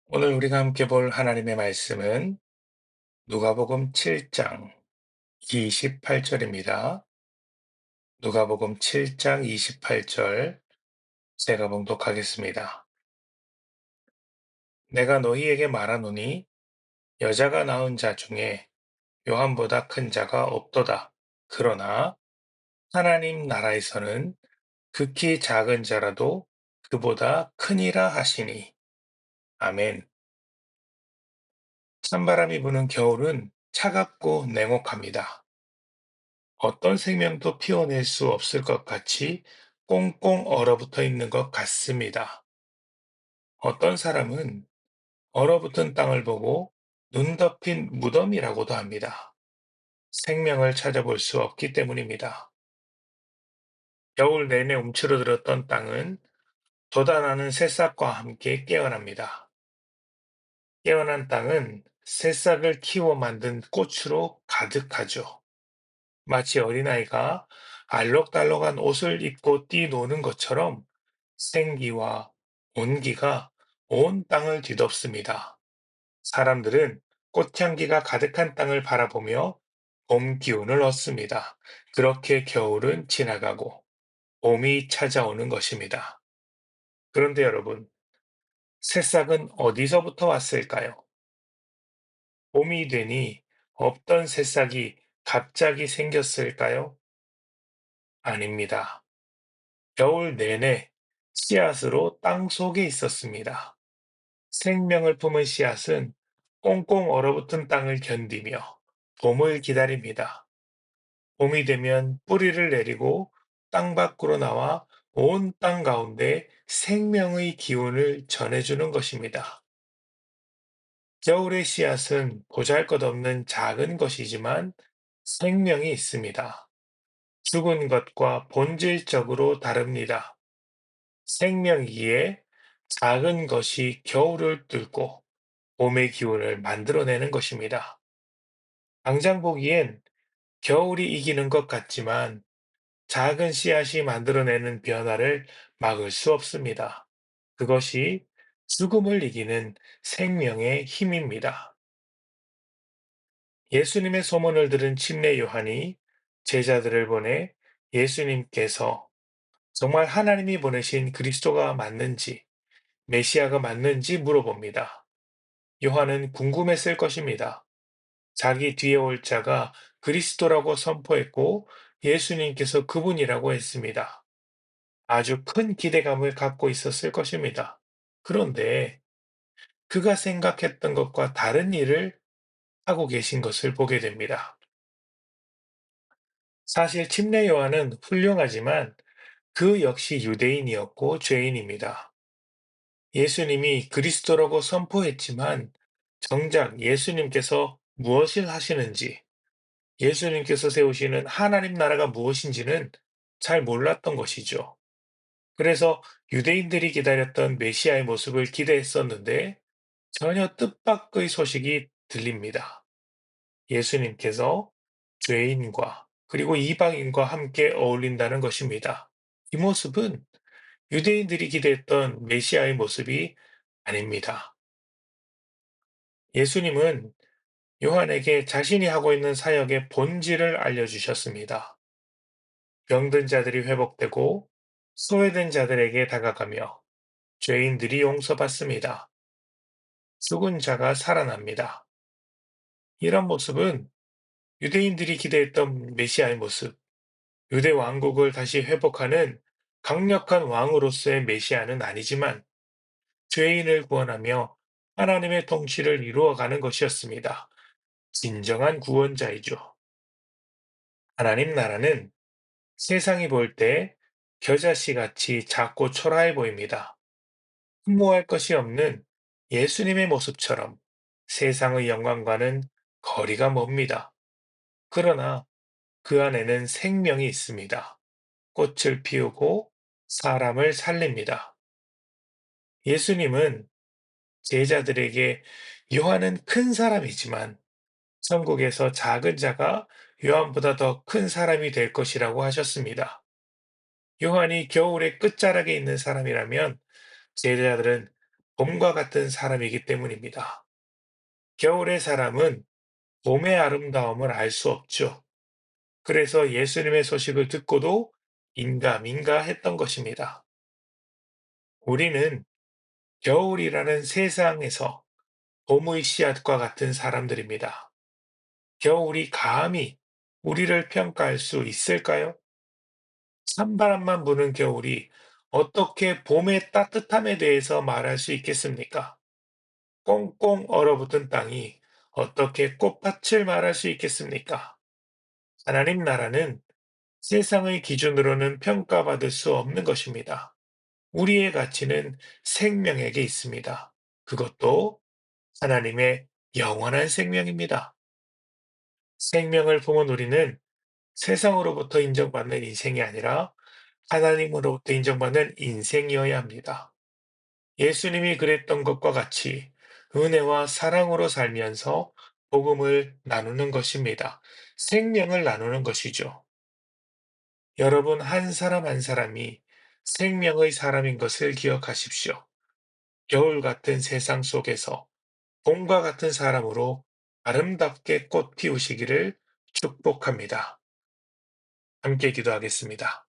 오늘 우리가 함께 볼 하나님의 말씀은 누가복음 7장 28절입니다. 누가복음 7장 28절 제가 봉독하겠습니다. 내가 너희에게 말하노니 여자가 낳은 자 중에 요한보다 큰 자가 없도다. 그러나 하나님 나라에서는 극히 작은 자라도 그보다 크니라 하시니. 아멘. 찬바람이 부는 겨울은 차갑고 냉혹합니다. 어떤 생명도 피워낼 수 없을 것 같이 꽁꽁 얼어붙어 있는 것 같습니다. 어떤 사람은 얼어붙은 땅을 보고 눈 덮인 무덤이라고도 합니다. 생명을 찾아볼 수 없기 때문입니다. 겨울 내내 움츠러들었던 땅은 돋아나는 새싹과 함께 깨어납니다. 깨어난 땅은 새싹을 키워 만든 꽃으로 가득하죠. 마치 어린아이가 알록달록한 옷을 입고 뛰노는 것처럼 생기와 온기가 온 땅을 뒤덮습니다. 사람들은 꽃향기가 가득한 땅을 바라보며 봄 기운을 얻습니다. 그렇게 겨울은 지나가고 봄이 찾아오는 것입니다. 그런데 여러분, 새싹은 어디서부터 왔을까요? 봄이 되니 없던 새싹이 갑자기 생겼을까요? 아닙니다. 겨울 내내 씨앗으로 땅 속에 있었습니다. 생명을 품은 씨앗은 꽁꽁 얼어붙은 땅을 견디며 봄을 기다립니다. 봄이 되면 뿌리를 내리고 땅 밖으로 나와 온 땅 가운데 생명의 기운을 전해주는 것입니다. 겨울의 씨앗은 보잘것없는 작은 것이지만 생명이 있습니다. 죽은 것과 본질적으로 다릅니다. 생명이기에 작은 것이 겨울을 뚫고 봄의 기운을 만들어내는 것입니다. 당장 보기엔 겨울이 이기는 것 같지만 작은 씨앗이 만들어내는 변화를 막을 수 없습니다. 그것이 죽음을 이기는 생명의 힘입니다. 예수님의 소문을 들은 침례 요한이 제자들을 보내 예수님께서 정말 하나님이 보내신 그리스도가 맞는지, 메시아가 맞는지 물어봅니다. 요한은 궁금했을 것입니다. 자기 뒤에 올 자가 그리스도라고 선포했고 예수님께서 그분이라고 했습니다. 아주 큰 기대감을 갖고 있었을 것입니다. 그런데 그가 생각했던 것과 다른 일을 하고 계신 것을 보게 됩니다. 사실 침례 요한은 훌륭하지만 그 역시 유대인이었고 죄인입니다. 예수님이 그리스도라고 선포했지만 정작 예수님께서 무엇을 하시는지, 예수님께서 세우시는 하나님 나라가 무엇인지는 잘 몰랐던 것이죠. 그래서 유대인들이 기다렸던 메시아의 모습을 기대했었는데 전혀 뜻밖의 소식이 들립니다. 예수님께서 죄인과 그리고 이방인과 함께 어울린다는 것입니다. 이 모습은 유대인들이 기대했던 메시아의 모습이 아닙니다. 예수님은 요한에게 자신이 하고 있는 사역의 본질을 알려주셨습니다. 병든 자들이 회복되고 소외된 자들에게 다가가며 죄인들이 용서받습니다. 죽은 자가 살아납니다. 이런 모습은 유대인들이 기대했던 메시아의 모습, 유대 왕국을 다시 회복하는 강력한 왕으로서의 메시아는 아니지만 죄인을 구원하며 하나님의 통치를 이루어가는 것이었습니다. 진정한 구원자이죠. 하나님 나라는 세상이 볼 때 겨자씨 같이 작고 초라해 보입니다. 흠모할 것이 없는 예수님의 모습처럼 세상의 영광과는 거리가 멉니다. 그러나 그 안에는 생명이 있습니다. 꽃을 피우고 사람을 살립니다. 예수님은 제자들에게 요한은 큰 사람이지만 천국에서 작은 자가 요한보다 더 큰 사람이 될 것이라고 하셨습니다. 요한이 겨울의 끝자락에 있는 사람이라면 제자들은 봄과 같은 사람이기 때문입니다. 겨울의 사람은 봄의 아름다움을 알 수 없죠. 그래서 예수님의 소식을 듣고도 인가민가 했던 것입니다. 우리는 겨울이라는 세상에서 봄의 씨앗과 같은 사람들입니다. 겨울이 감히 우리를 평가할 수 있을까요? 찬바람만 부는 겨울이 어떻게 봄의 따뜻함에 대해서 말할 수 있겠습니까? 꽁꽁 얼어붙은 땅이 어떻게 꽃밭을 말할 수 있겠습니까? 하나님 나라는 세상의 기준으로는 평가받을 수 없는 것입니다. 우리의 가치는 생명에게 있습니다. 그것도 하나님의 영원한 생명입니다. 생명을 품은 우리는 세상으로부터 인정받는 인생이 아니라 하나님으로부터 인정받는 인생이어야 합니다. 예수님이 그랬던 것과 같이 은혜와 사랑으로 살면서 복음을 나누는 것입니다. 생명을 나누는 것이죠. 여러분, 한 사람 한 사람이 생명의 사람인 것을 기억하십시오. 겨울 같은 세상 속에서 봄과 같은 사람으로 아름답게 꽃 피우시기를 축복합니다. 함께 기도하겠습니다.